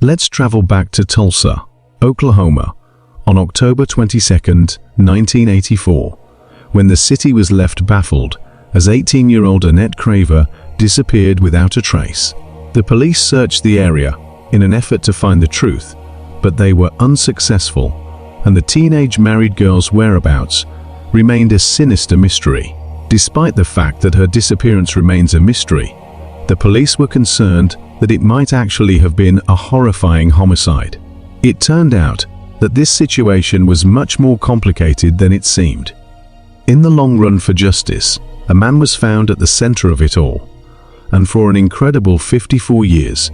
Let's travel back to Tulsa, Oklahoma, on October 22, 1984, when the city was left baffled as 18-year-old Annette Craver disappeared without a trace. The police searched the area in an effort to find the truth, but they were unsuccessful, and the teenage married girl's whereabouts remained a sinister mystery. Despite the fact that her disappearance remains a mystery, the police were concerned that it might actually have been a horrifying homicide. It turned out that this situation was much more complicated than it seemed. In the long run for justice, a man was found at the center of it all, and for an incredible 54 years,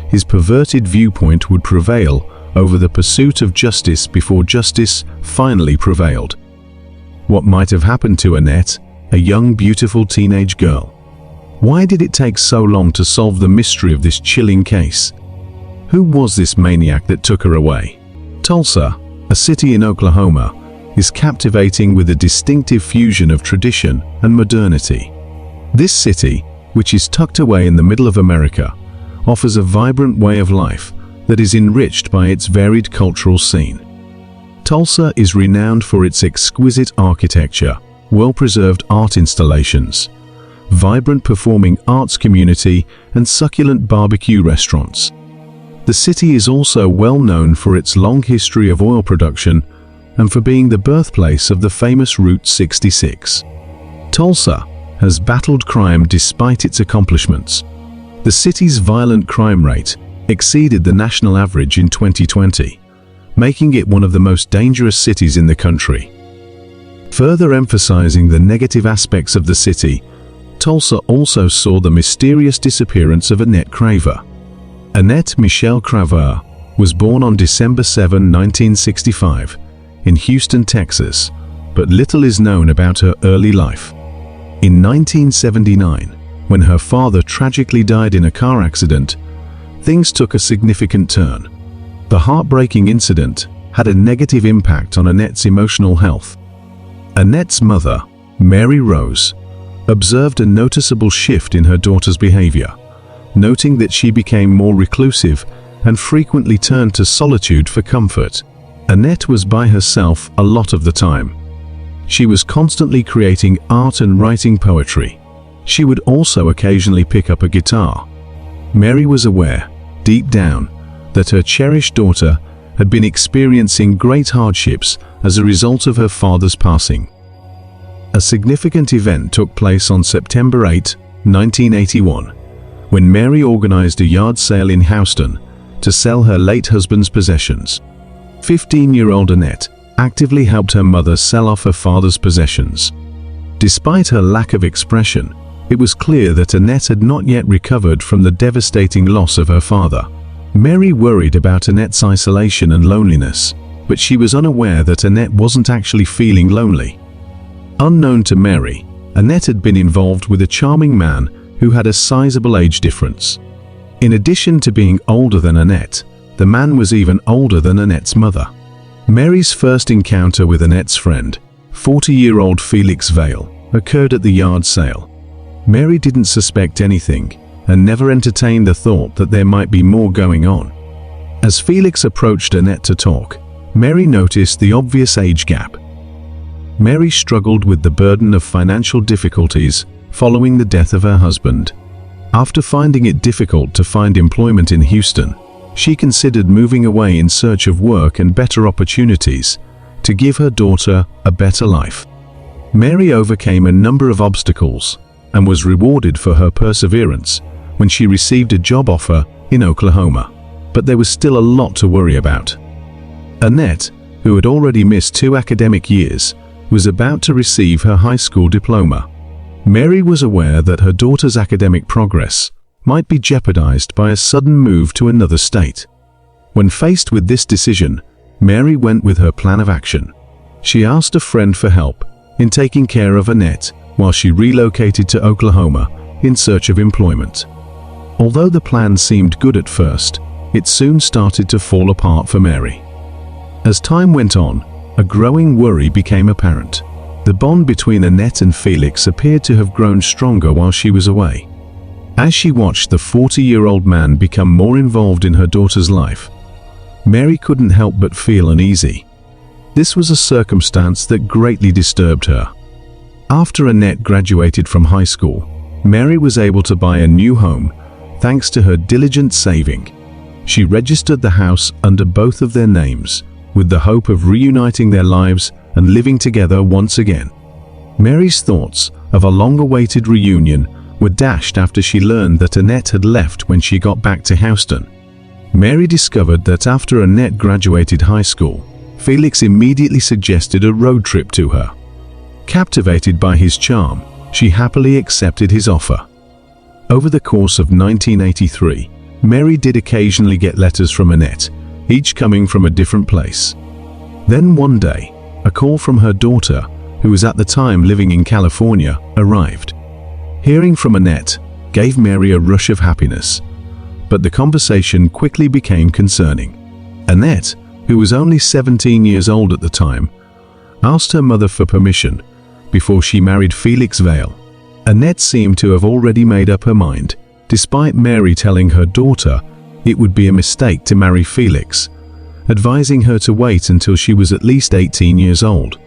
his perverted viewpoint would prevail over the pursuit of justice before justice finally prevailed. What might have happened to Annette, a young, beautiful teenage girl? Why did it take so long to solve the mystery of this chilling case? Who was this maniac that took her away? Tulsa, a city in Oklahoma, is captivating with a distinctive fusion of tradition and modernity. This city, which is tucked away in the middle of America, offers a vibrant way of life that is enriched by its varied cultural scene. Tulsa is renowned for its exquisite architecture, well-preserved art installations, vibrant performing arts community, and succulent barbecue restaurants. The city is also well known for its long history of oil production and for being the birthplace of the famous Route 66. Tulsa has battled crime despite its accomplishments. The city's violent crime rate exceeded the national average in 2020, making it one of the most dangerous cities in the country. Further emphasizing the negative aspects of the city, Tulsa also saw the mysterious disappearance of Annette Craver. Annette Michelle Craver was born on December 7, 1965, in Houston, Texas, but little is known about her early life. In 1979, when her father tragically died in a car accident, things took a significant turn. The heartbreaking incident had a negative impact on Annette's emotional health. Annette's mother, Mary Rose, observed a noticeable shift in her daughter's behavior, noting that she became more reclusive and frequently turned to solitude for comfort. Annette was by herself a lot of the time. She was constantly creating art and writing poetry. She would also occasionally pick up a guitar. Mary was aware, deep down, that her cherished daughter had been experiencing great hardships as a result of her father's passing. A significant event took place on September 8, 1981, when Mary organized a yard sale in Houston to sell her late husband's possessions. 15-year-old Annette actively helped her mother sell off her father's possessions. Despite her lack of expression, it was clear that Annette had not yet recovered from the devastating loss of her father. Mary worried about Annette's isolation and loneliness, but she was unaware that Annette wasn't actually feeling lonely. Unknown to Mary, Annette had been involved with a charming man who had a sizable age difference. In addition to being older than Annette, the man was even older than Annette's mother. Mary's first encounter with Annette's friend, 40-year-old Felix Vail, occurred at the yard sale. Mary didn't suspect anything and never entertained the thought that there might be more going on. As Felix approached Annette to talk, Mary noticed the obvious age gap. Mary struggled with the burden of financial difficulties following the death of her husband. After finding it difficult to find employment in Houston, she considered moving away in search of work and better opportunities to give her daughter a better life. Mary overcame a number of obstacles and was rewarded for her perseverance when she received a job offer in Oklahoma. But there was still a lot to worry about. Annette, who had already missed 2 academic years, was about to receive her high school diploma. Mary was aware that her daughter's academic progress might be jeopardized by a sudden move to another state. When faced with this decision, Mary went with her plan of action. She asked a friend for help in taking care of Annette while she relocated to Oklahoma in search of employment. Although the plan seemed good at first, it soon started to fall apart for Mary. As time went on, a growing worry became apparent. The bond between Annette and Felix appeared to have grown stronger while she was away. As she watched the 40-year-old man become more involved in her daughter's life, Mary couldn't help but feel uneasy. This was a circumstance that greatly disturbed her. After Annette graduated from high school, Mary was able to buy a new home thanks to her diligent saving. She registered the house under both of their names, with the hope of reuniting their lives and living together once again. Mary's thoughts of a long-awaited reunion were dashed after she learned that Annette had left when she got back to Houston. Mary discovered that after Annette graduated high school, Felix immediately suggested a road trip to her. Captivated by his charm, she happily accepted his offer. Over the course of 1983, Mary did occasionally get letters from Annette, each coming from a different place. Then one day, a call from her daughter, who was at the time living in California, arrived. Hearing from Annette gave Mary a rush of happiness, but the conversation quickly became concerning. Annette, who was only 17 years old at the time, asked her mother for permission before she married Felix Vail. Annette seemed to have already made up her mind, despite Mary telling her daughter it would be a mistake to marry Felix, advising her to wait until she was at least 18 years old.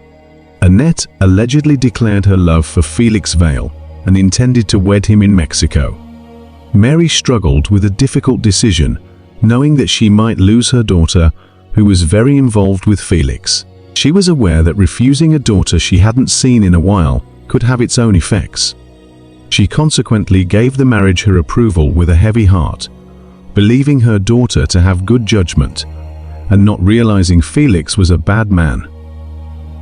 Annette allegedly declared her love for Felix Vail and intended to wed him in Mexico. Mary struggled with a difficult decision, knowing that she might lose her daughter, who was very involved with Felix. She was aware that refusing a daughter she hadn't seen in a while could have its own effects. She consequently gave the marriage her approval with a heavy heart, believing her daughter to have good judgment, and not realizing Felix was a bad man.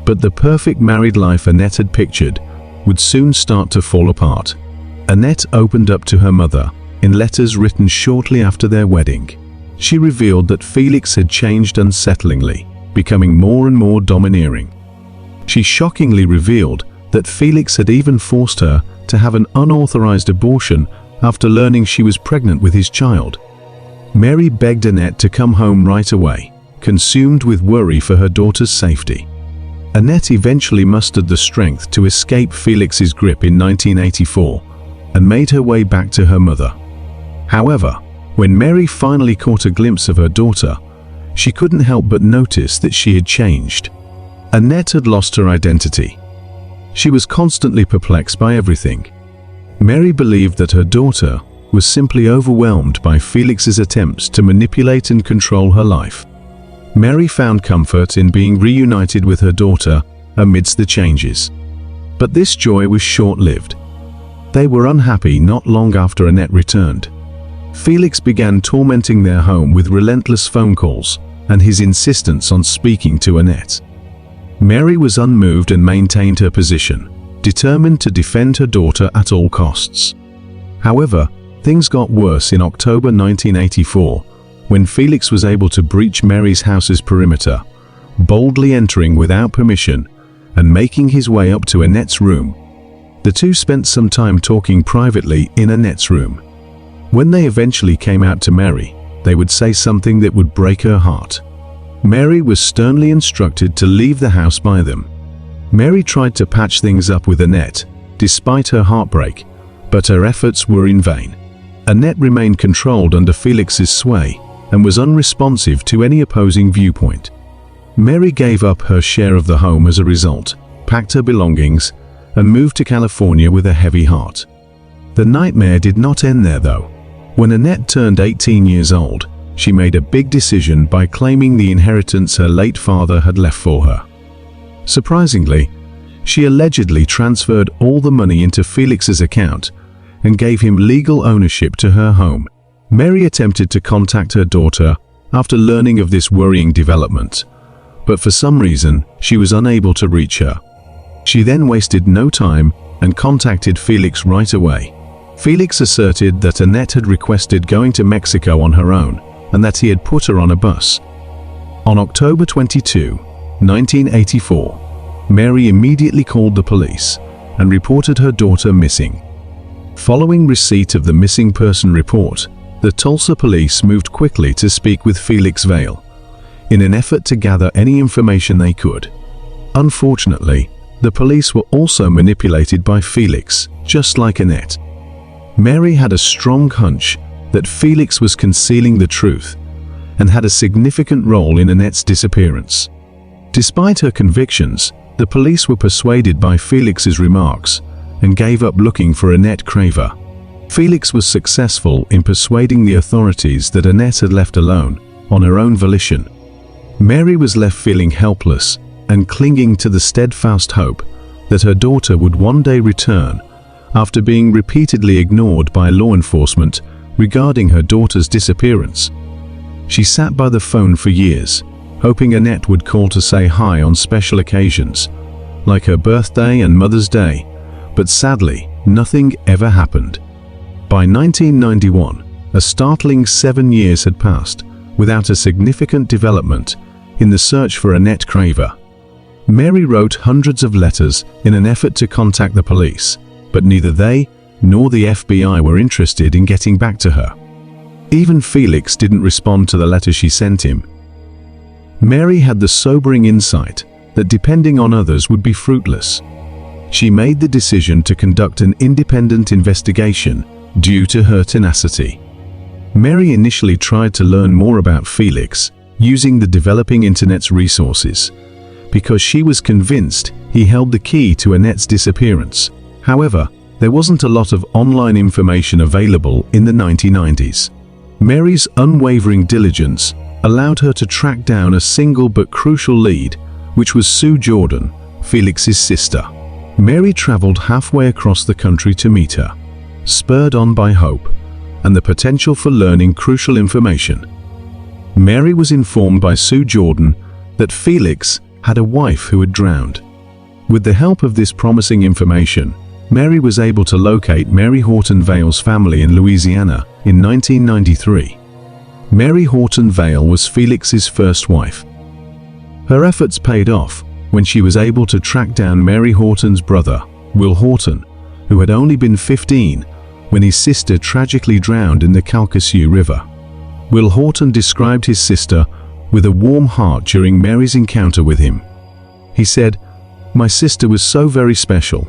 But the perfect married life Annette had pictured would soon start to fall apart. Annette opened up to her mother in letters written shortly after their wedding. She revealed that Felix had changed unsettlingly, becoming more and more domineering. She shockingly revealed that Felix had even forced her to have an unauthorized abortion after learning she was pregnant with his child. Mary begged Annette to come home right away, consumed with worry for her daughter's safety. Annette eventually mustered the strength to escape Felix's grip in 1984 and made her way back to her mother. However, when Mary finally caught a glimpse of her daughter, she couldn't help but notice that she had changed. Annette had lost her identity. She was constantly perplexed by everything. Mary believed that her daughter was simply overwhelmed by Felix's attempts to manipulate and control her life. Mary found comfort in being reunited with her daughter amidst the changes. But this joy was short-lived. They were unhappy not long after Annette returned. Felix began tormenting their home with relentless phone calls and his insistence on speaking to Annette. Mary was unmoved and maintained her position, determined to defend her daughter at all costs. However, things got worse in October 1984, when Felix was able to breach Mary's house's perimeter, boldly entering without permission and making his way up to Annette's room. The two spent some time talking privately in Annette's room. When they eventually came out to Mary, they would say something that would break her heart. Mary was sternly instructed to leave the house by them. Mary tried to patch things up with Annette, despite her heartbreak, but her efforts were in vain. Annette remained controlled under Felix's sway and was unresponsive to any opposing viewpoint. Mary gave up her share of the home as a result, packed her belongings, and moved to California with a heavy heart. The nightmare did not end there though. When Annette turned 18 years old, she made a big decision by claiming the inheritance her late father had left for her. Surprisingly, she allegedly transferred all the money into Felix's account and gave him legal ownership to her home. Mary attempted to contact her daughter after learning of this worrying development, but for some reason she was unable to reach her. She then wasted no time and contacted Felix right away. Felix asserted that Annette had requested going to Mexico on her own and that he had put her on a bus. On October 22, 1984, Mary immediately called the police and reported her daughter missing. Following receipt of the missing person report, the Tulsa police moved quickly to speak with Felix Vail, in an effort to gather any information they could. Unfortunately, the police were also manipulated by Felix, just like Annette. Mary had a strong hunch that Felix was concealing the truth and had a significant role in Annette's disappearance. Despite her convictions, the police were persuaded by Felix's remarks and gave up looking for Annette Craver. Felix was successful in persuading the authorities that Annette had left alone, on her own volition. Mary was left feeling helpless and clinging to the steadfast hope that her daughter would one day return after being repeatedly ignored by law enforcement regarding her daughter's disappearance. She sat by the phone for years, hoping Annette would call to say hi on special occasions, like her birthday and Mother's Day, but sadly, nothing ever happened. By 1991, a startling 7 years had passed without a significant development in the search for Annette Craver. Mary wrote hundreds of letters in an effort to contact the police, but neither they nor the FBI were interested in getting back to her. Even Felix didn't respond to the letter she sent him. Mary had the sobering insight that depending on others would be fruitless. She made the decision to conduct an independent investigation due to her tenacity. Mary initially tried to learn more about Felix using the developing internet's resources, because she was convinced he held the key to Annette's disappearance. However, there wasn't a lot of online information available in the 1990s. Mary's unwavering diligence allowed her to track down a single but crucial lead, which was Sue Jordan, Felix's sister. Mary traveled halfway across the country to meet her, spurred on by hope and the potential for learning crucial information. Mary was informed by Sue Jordan that Felix had a wife who had drowned. With the help of this promising information, Mary was able to locate Mary Horton Vail's family in Louisiana in 1993. Mary Horton Vail was Felix's first wife. Her efforts paid off when she was able to track down Mary Horton's brother, Will Horton, who had only been 15 when his sister tragically drowned in the Calcasieu River. Will Horton described his sister with a warm heart during Mary's encounter with him. He said, "My sister was so very special,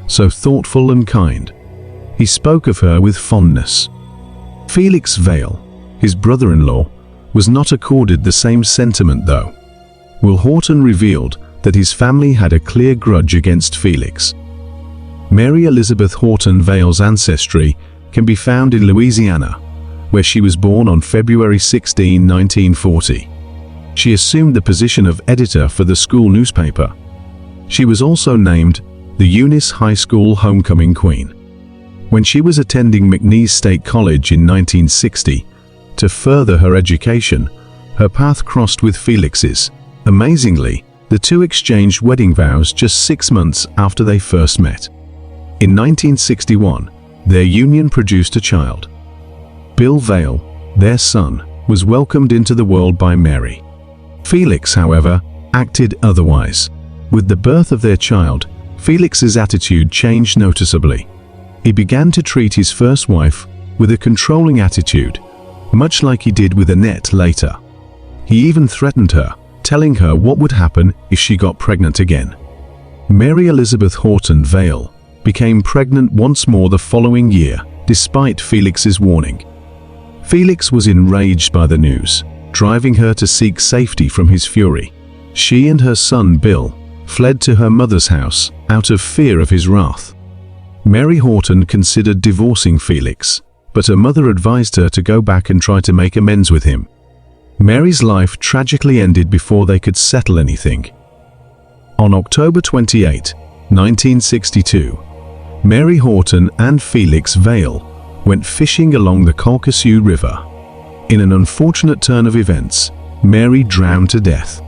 so thoughtful and kind." He spoke of her with fondness. Felix Vail, his brother-in-law, was not accorded the same sentiment though. Will Horton revealed that his family had a clear grudge against Felix. Mary Elizabeth Horton Vail's ancestry can be found in Louisiana, where she was born on February 16, 1940. She assumed the position of editor for the school newspaper. She was also named the Eunice High School Homecoming Queen. When she was attending McNeese State College in 1960, to further her education, her path crossed with Felix's. Amazingly, the two exchanged wedding vows just 6 months after they first met. In 1961, their union produced a child. Bill Vail, their son, was welcomed into the world by Mary. Felix, however, acted otherwise. With the birth of their child, Felix's attitude changed noticeably. He began to treat his first wife with a controlling attitude, much like he did with Annette later. He even threatened her, telling her what would happen if she got pregnant again. Mary Elizabeth Horton Vail became pregnant once more the following year, despite Felix's warning. Felix was enraged by the news, driving her to seek safety from his fury. She and her son Bill fled to her mother's house out of fear of his wrath. Mary Horton considered divorcing Felix, but her mother advised her to go back and try to make amends with him. Mary's life tragically ended before they could settle anything. On October 28, 1962, Mary Horton and Felix Vail went fishing along the Calcasieu River. In an unfortunate turn of events, Mary drowned to death.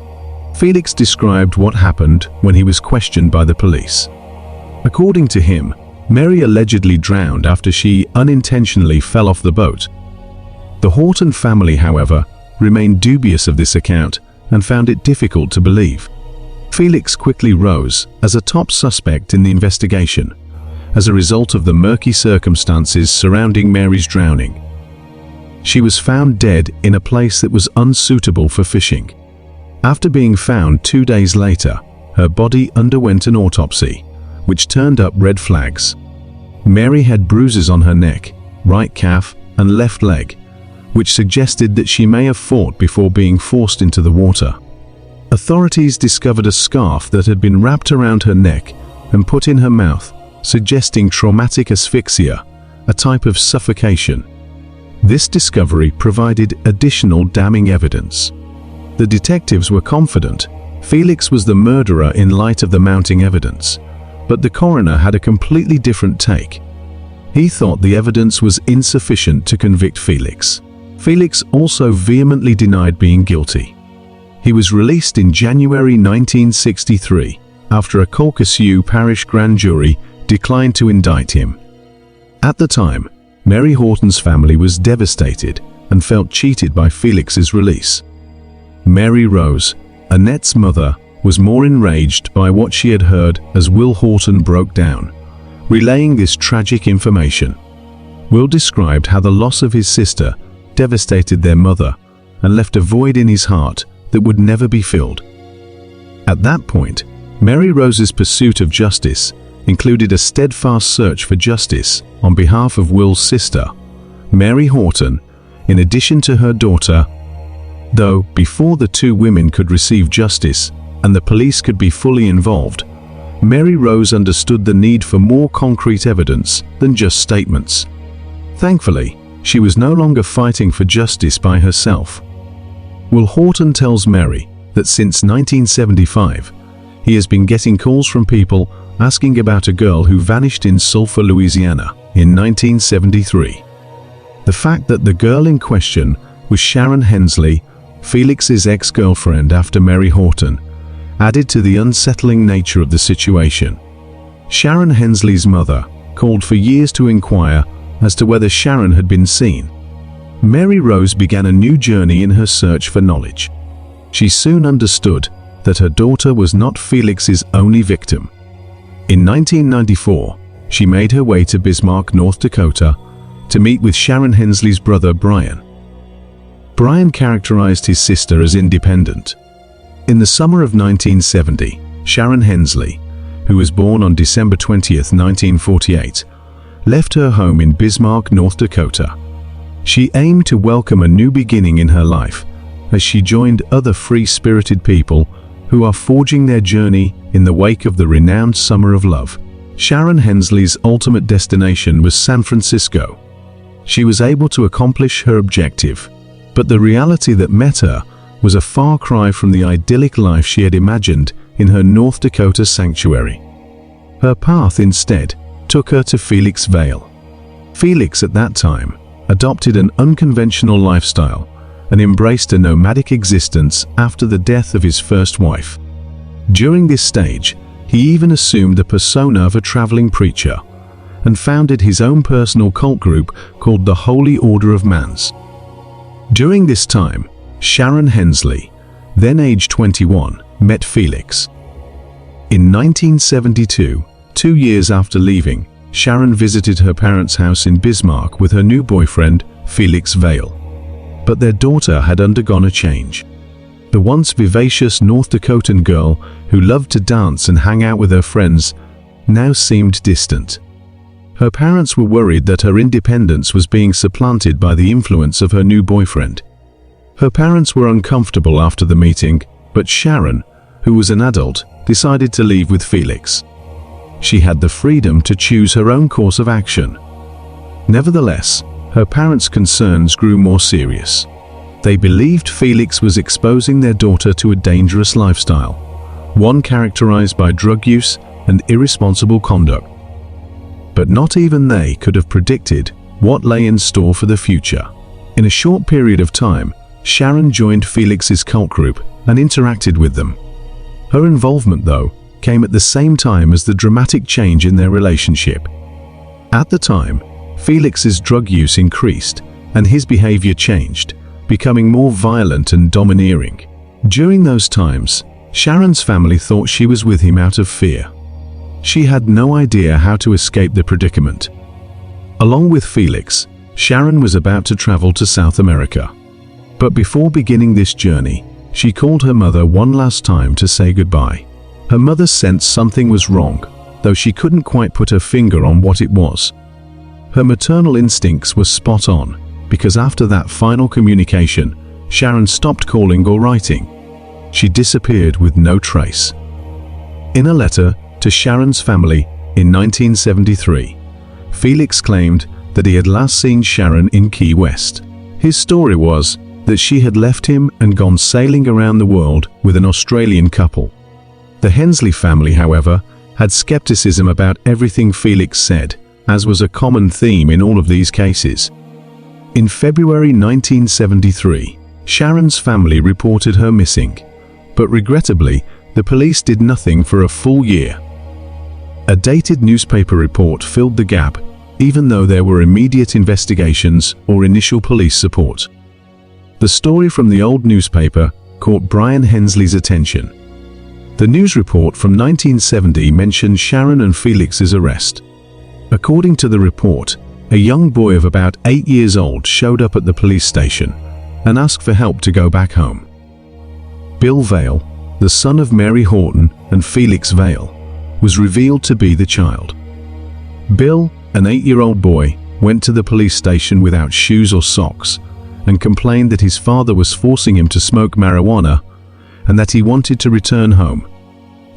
Felix described what happened when he was questioned by the police. According to him, Mary allegedly drowned after she unintentionally fell off the boat. The Horton family, however, remained dubious of this account and found it difficult to believe. Felix quickly rose as a top suspect in the investigation, as a result of the murky circumstances surrounding Mary's drowning. She was found dead in a place that was unsuitable for fishing. After being found 2 days later, her body underwent an autopsy, which turned up red flags. Mary had bruises on her neck, right calf, and left leg, which suggested that she may have fought before being forced into the water. Authorities discovered a scarf that had been wrapped around her neck and put in her mouth, suggesting traumatic asphyxia, a type of suffocation. This discovery provided additional damning evidence. The detectives were confident Felix was the murderer in light of the mounting evidence, but the coroner had a completely different take. He thought the evidence was insufficient to convict Felix. Felix also vehemently denied being guilty. He was released in January 1963 after a Caucasieu parish grand jury declined to indict him. At the time, Mary Horton's family was devastated and felt cheated by Felix's release. Mary Rose, Annette's mother, was more enraged by what she had heard as Will Horton broke down, relaying this tragic information. Will described how the loss of his sister devastated their mother and left a void in his heart that would never be filled. At that point, Mary Rose's pursuit of justice included a steadfast search for justice on behalf of Will's sister, Mary Horton, in addition to her daughter. Though, before the two women could receive justice and the police could be fully involved, Mary Rose understood the need for more concrete evidence than just statements. Thankfully, she was no longer fighting for justice by herself. Will Horton tells Mary that since 1975, he has been getting calls from people asking about a girl who vanished in Sulphur, Louisiana in 1973. The fact that the girl in question was Sharon Hensley, Felix's ex-girlfriend after Mary Horton, added to the unsettling nature of the situation. Sharon Hensley's mother called for years to inquire as to whether Sharon had been seen. Mary Rose began a new journey in her search for knowledge. She soon understood that her daughter was not Felix's only victim. In 1994, she made her way to Bismarck, North Dakota, to meet with Sharon Hensley's brother Brian. Brian characterized his sister as independent. In the summer of 1970, Sharon Hensley, who was born on December 20, 1948, left her home in Bismarck, North Dakota. She aimed to welcome a new beginning in her life as she joined other free-spirited people who are forging their journey in the wake of the renowned Summer of Love. Sharon Hensley's ultimate destination was San Francisco. She was able to accomplish her objective, but the reality that met her was a far cry from the idyllic life she had imagined in her North Dakota sanctuary. Her path instead took her to Felix Vail. Felix, at that time, adopted an unconventional lifestyle and embraced a nomadic existence after the death of his first wife. During this stage, he even assumed the persona of a traveling preacher and founded his own personal cult group called the Holy Order of Mans. During this time, Sharon Hensley, then age 21, met Felix. In 1972, 2 years after leaving, Sharon visited her parents' house in Bismarck with her new boyfriend, Felix Vail. But their daughter had undergone a change. The once vivacious North Dakotan girl who loved to dance and hang out with her friends now seemed distant. Her parents were worried that her independence was being supplanted by the influence of her new boyfriend. Her parents were uncomfortable after the meeting, but Sharon, who was an adult, decided to leave with Felix. She had the freedom to choose her own course of action. Nevertheless, her parents' concerns grew more serious. They believed Felix was exposing their daughter to a dangerous lifestyle, one characterized by drug use and irresponsible conduct. But not even they could have predicted what lay in store for the future. In a short period of time, Sharon joined Felix's cult group and interacted with them. Her involvement, though, came at the same time as the dramatic change in their relationship. At the time, Felix's drug use increased and his behavior changed, becoming more violent and domineering. During those times, Sharon's family thought she was with him out of fear. She had no idea how to escape the predicament. Along with Felix, Sharon was about to travel to South America. But before beginning this journey, she called her mother one last time to say goodbye. Her mother sensed something was wrong, though she couldn't quite put her finger on what it was. Her maternal instincts were spot on, because after that final communication, Sharon stopped calling or writing. She disappeared with no trace. In a letter to Sharon's family in 1973, Felix claimed that he had last seen Sharon in Key West. His story was that she had left him and gone sailing around the world with an Australian couple. The Hensley family, however, had skepticism about everything Felix said, as was a common theme in all of these cases. In February 1973, Sharon's family reported her missing, but regrettably, the police did nothing for a full year. A dated newspaper report filled the gap, even though there were immediate investigations or initial police support. The story from the old newspaper caught Brian Hensley's attention. The news report from 1970 mentioned Sharon and Felix's arrest. According to the report, a young boy of about 8 years old showed up at the police station and asked for help to go back home. Bill Vail, the son of Mary Horton and Felix Vail, was revealed to be the child. Bill, an 8-year-old boy, went to the police station without shoes or socks and complained that his father was forcing him to smoke marijuana and that he wanted to return home.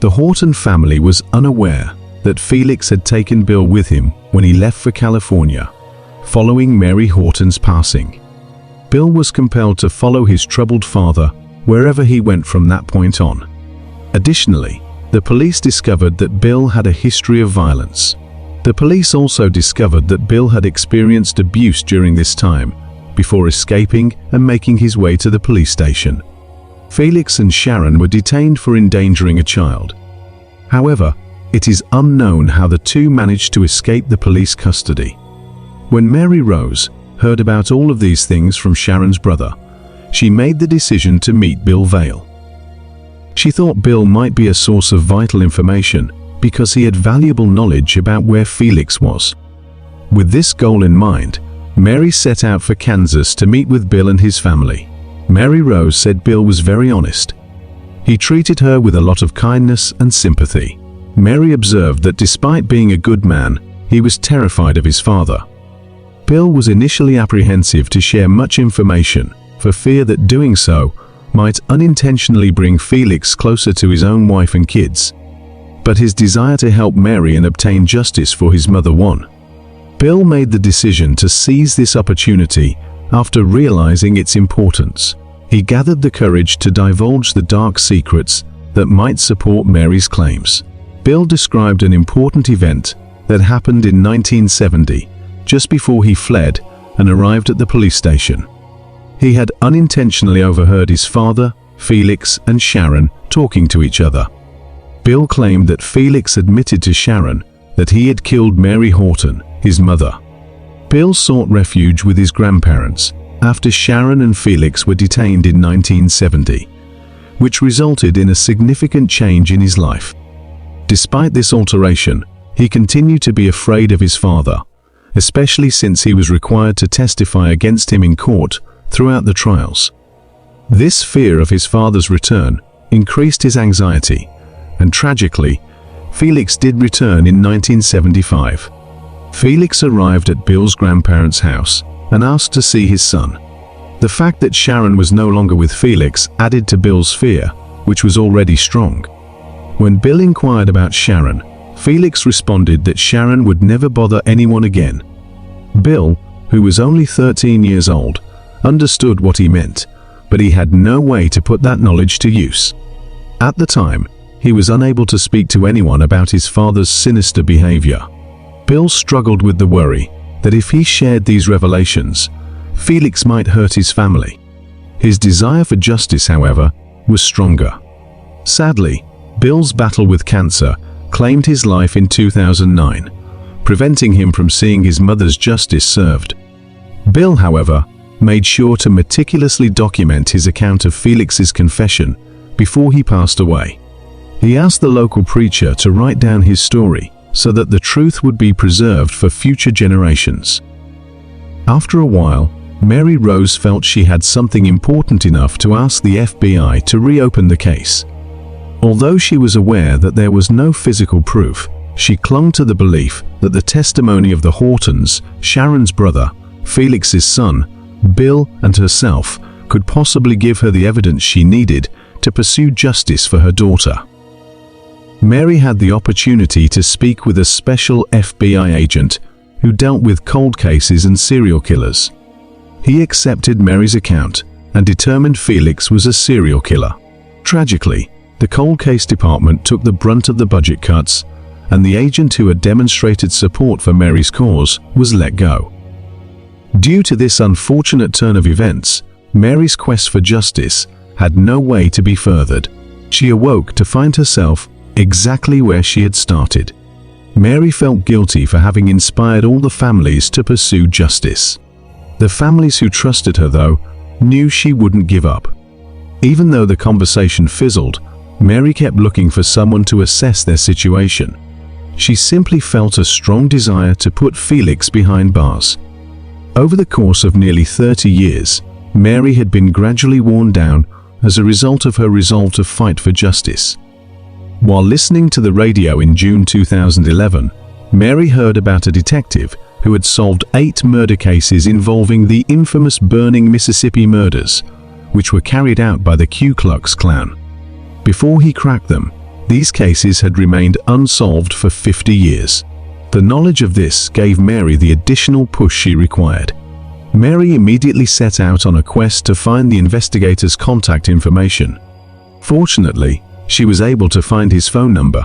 The Horton family was unaware that Felix had taken Bill with him when he left for California, following Mary Horton's passing. Bill was compelled to follow his troubled father wherever he went from that point on. Additionally, the police discovered that Bill had a history of violence. The police also discovered that Bill had experienced abuse during this time, before escaping and making his way to the police station. Felix and Sharon were detained for endangering a child. However, it is unknown how the two managed to escape the police custody. When Mary Rose heard about all of these things from Sharon's brother, she made the decision to meet Bill Vail. She thought Bill might be a source of vital information because he had valuable knowledge about where Felix was. With this goal in mind, Mary set out for Kansas to meet with Bill and his family. Mary Rose said Bill was very honest. He treated her with a lot of kindness and sympathy. Mary observed that despite being a good man, he was terrified of his father. Bill was initially apprehensive to share much information for fear that doing so might unintentionally bring Felix closer to his own wife and kids. But his desire to help Mary and obtain justice for his mother won. Bill made the decision to seize this opportunity after realizing its importance. He gathered the courage to divulge the dark secrets that might support Mary's claims. Bill described an important event that happened in 1970, just before he fled and arrived at the police station. He had unintentionally overheard his father, Felix, and Sharon talking to each other. Bill claimed that Felix admitted to Sharon that he had killed Mary Horton, his mother. Bill sought refuge with his grandparents after Sharon and Felix were detained in 1970, which resulted in a significant change in his life. Despite this alteration, he continued to be afraid of his father, especially since he was required to testify against him in court throughout the trials. This fear of his father's return increased his anxiety, and tragically, Felix did return in 1975. Felix arrived at Bill's grandparents' house and asked to see his son. The fact that Sharon was no longer with Felix added to Bill's fear, which was already strong. When Bill inquired about Sharon, Felix responded that Sharon would never bother anyone again. Bill, who was only 13 years old, understood what he meant, but he had no way to put that knowledge to use. At the time, he was unable to speak to anyone about his father's sinister behavior. Bill struggled with the worry that if he shared these revelations, Felix might hurt his family. His desire for justice, however, was stronger. Sadly, Bill's battle with cancer claimed his life in 2009, preventing him from seeing his mother's justice served. Bill, however, made sure to meticulously document his account of Felix's confession before he passed away. He asked the local preacher to write down his story so that the truth would be preserved for future generations. After a while, Mary Rose felt she had something important enough to ask the FBI to reopen the case. Although she was aware that there was no physical proof, She clung to the belief that the testimony of the Hortons, Sharon's brother, Felix's son, Bill, and herself could possibly give her the evidence she needed to pursue justice for her daughter. Mary had the opportunity to speak with a special FBI agent who dealt with cold cases and serial killers. He accepted Mary's account and determined Felix was a serial killer. Tragically, the cold case department took the brunt of the budget cuts, and the agent who had demonstrated support for Mary's cause was let go. Due to this unfortunate turn of events, Mary's quest for justice had no way to be furthered. She awoke to find herself exactly where she had started. Mary felt guilty for having inspired all the families to pursue justice. The families who trusted her, though, knew she wouldn't give up. Even though the conversation fizzled, Mary kept looking for someone to assess their situation. She simply felt a strong desire to put Felix behind bars. Over the course of nearly 30 years, Mary had been gradually worn down as a result of her resolve to fight for justice. While listening to the radio in June 2011, Mary heard about a detective who had solved 8 murder cases involving the infamous burning Mississippi murders, which were carried out by the Ku Klux Klan. Before he cracked them, these cases had remained unsolved for 50 years. The knowledge of this gave Mary the additional push she required. Mary immediately set out on a quest to find the investigator's contact information. Fortunately, she was able to find his phone number.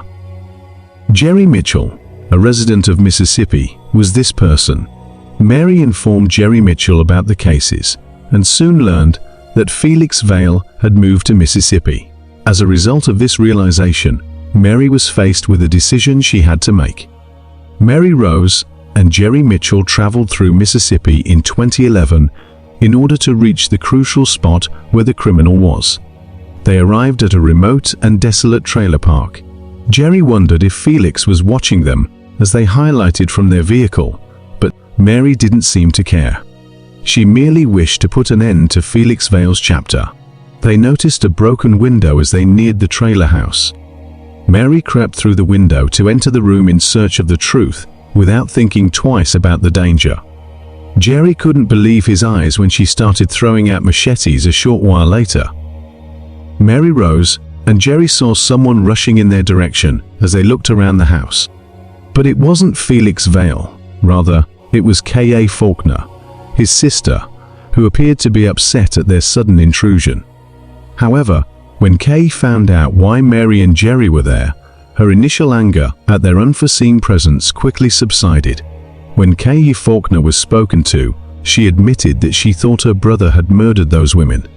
Jerry Mitchell, a resident of Mississippi, was this person. Mary informed Jerry Mitchell about the cases and soon learned that Felix Vail had moved to Mississippi. As a result of this realization, Mary was faced with a decision she had to make. Mary Rose and Jerry Mitchell traveled through Mississippi in 2011 in order to reach the crucial spot where the criminal was. They arrived at a remote and desolate trailer park. Jerry wondered if Felix was watching them as they highlighted from their vehicle, but Mary didn't seem to care. She merely wished to put an end to Felix Vail's chapter. They noticed a broken window as they neared the trailer house. Mary crept through the window to enter the room in search of the truth, without thinking twice about the danger. Jerry couldn't believe his eyes when she started throwing out machetes a short while later. Mary Rose and Jerry saw someone rushing in their direction as they looked around the house. But it wasn't Felix Vail, rather, it was K.A. Faulkner, his sister, who appeared to be upset at their sudden intrusion. However, when Kay found out why Mary and Jerry were there, her initial anger at their unforeseen presence quickly subsided. When Kay Faulkner was spoken to, she admitted that she thought her brother had murdered those women.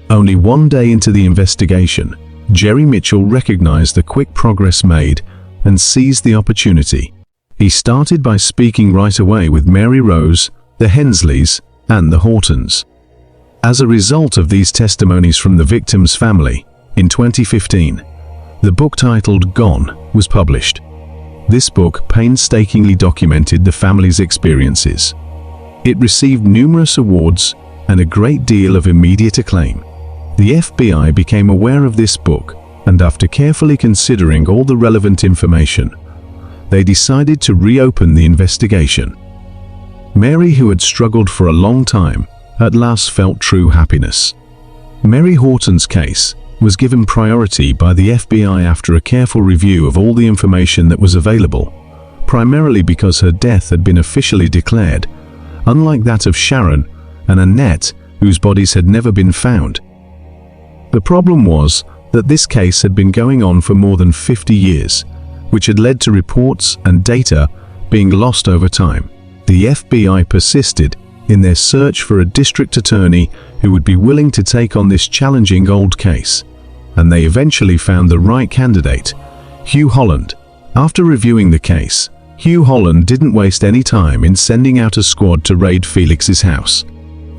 Only one day into the investigation, Jerry Mitchell recognized the quick progress made and seized the opportunity. He started by speaking right away with Mary Rose, the Hensleys, and the Hortons. As a result of these testimonies from the victim's family, in 2015, the book titled Gone was published. This book painstakingly documented the family's experiences. It received numerous awards and a great deal of immediate acclaim. The FBI became aware of this book, and after carefully considering all the relevant information, they decided to reopen the investigation. Mary, who had struggled for a long time, at last felt true happiness. Mary Horton's case was given priority by the FBI after a careful review of all the information that was available, primarily because her death had been officially declared, unlike that of Sharon and Annette, whose bodies had never been found. The problem was that this case had been going on for more than 50 years, which had led to reports and data being lost over time. The FBI persisted in their search for a district attorney who would be willing to take on this challenging old case, and they eventually found the right candidate, Hugh Holland. After reviewing the case, Hugh Holland didn't waste any time in sending out a squad to raid Felix's house.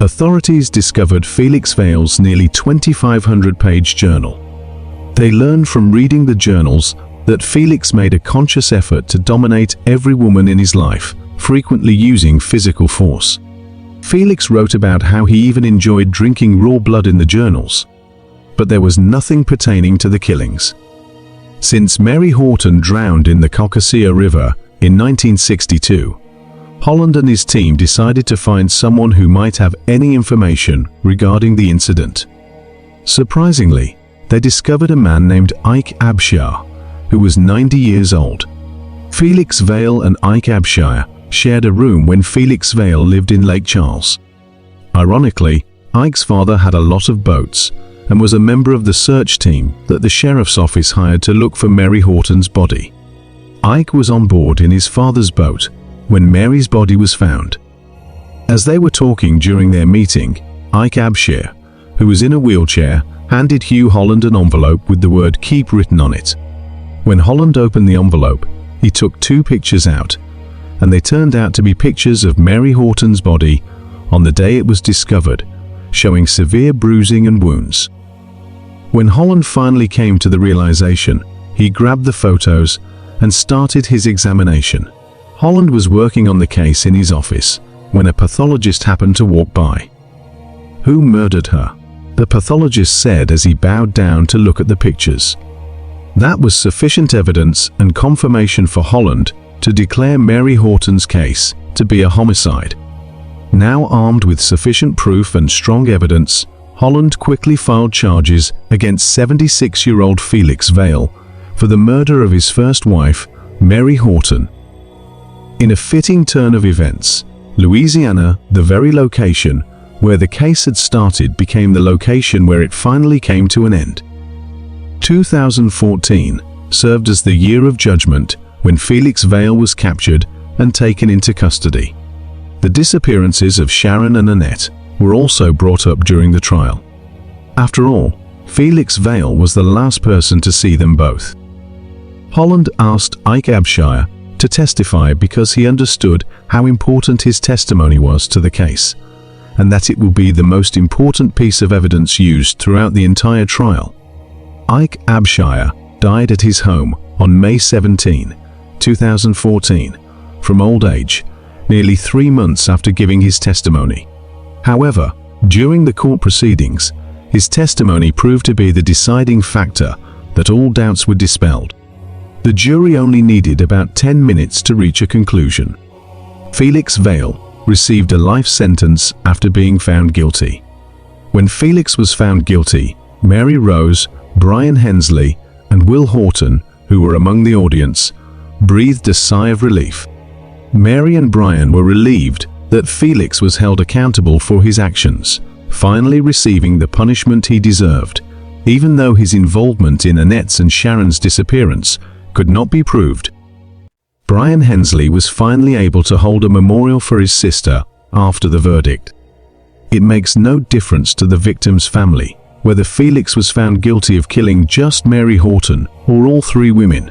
Authorities discovered Felix Vail's nearly 2,500-page journal. They learned from reading the journals that Felix made a conscious effort to dominate every woman in his life, frequently using physical force. Felix wrote about how he even enjoyed drinking raw blood in the journals, but there was nothing pertaining to the killings. Since Mary Horton drowned in the Cocossia River in 1962, Holland and his team decided to find someone who might have any information regarding the incident. Surprisingly, they discovered a man named Ike Abshire, who was 90 years old. Felix Vail and Ike Abshire shared a room when Felix Vail lived in Lake Charles. Ironically, Ike's father had a lot of boats and was a member of the search team that the sheriff's office hired to look for Mary Horton's body. Ike was on board in his father's boat when Mary's body was found. As they were talking during their meeting, Ike Abshire, who was in a wheelchair, handed Hugh Holland an envelope with the word "keep" written on it. When Holland opened the envelope, he took 2 pictures out, and they turned out to be pictures of Mary Horton's body on the day it was discovered, showing severe bruising and wounds. When Holland finally came to the realization, he grabbed the photos and started his examination. Holland was working on the case in his office when a pathologist happened to walk by. "Who murdered her?" the pathologist said as he bowed down to look at the pictures. That was sufficient evidence and confirmation for Holland to declare Mary Horton's case to be a homicide. Now armed with sufficient proof and strong evidence, Holland quickly filed charges against 76-year-old Felix Vail for the murder of his first wife, Mary Horton. In a fitting turn of events, Louisiana, the very location where the case had started, became the location where it finally came to an end. 2014 served as the year of judgment when Felix Vail was captured and taken into custody. The disappearances of Sharon and Annette were also brought up during the trial. After all, Felix Vail was the last person to see them both. Holland asked Ike Abshire to testify because he understood how important his testimony was to the case, and that it will be the most important piece of evidence used throughout the entire trial. Ike Abshire died at his home on May 17, 2014, from old age, nearly 3 months after giving his testimony. However, during the court proceedings, his testimony proved to be the deciding factor that all doubts were dispelled. The jury only needed about 10 minutes to reach a conclusion. Felix Vail received a life sentence after being found guilty. When Felix was found guilty, Mary Rose, Brian Hensley, and Will Horton, who were among the audience, breathed a sigh of relief. Mary and Brian were relieved that Felix was held accountable for his actions, finally receiving the punishment he deserved, even though his involvement in Annette's and Sharon's disappearance could not be proved. Brian Hensley was finally able to hold a memorial for his sister after the verdict. It makes no difference to the victim's family whether Felix was found guilty of killing just Mary Horton or all 3 women.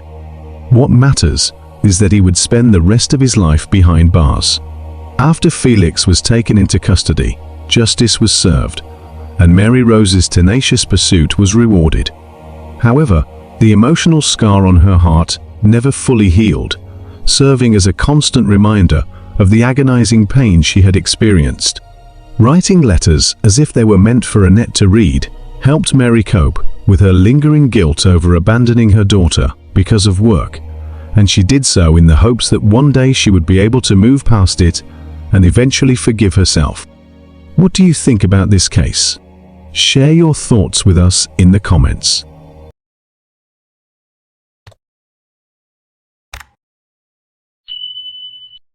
What matters is that he would spend the rest of his life behind bars. After Felix was taken into custody, justice was served, and Mary Rose's tenacious pursuit was rewarded. However, the emotional scar on her heart never fully healed, serving as a constant reminder of the agonizing pain she had experienced. Writing letters as if they were meant for Annette to read helped Mary cope with her lingering guilt over abandoning her daughter because of work, and she did so in the hopes that one day she would be able to move past it and eventually forgive herself. What do you think about this case? Share your thoughts with us in the comments.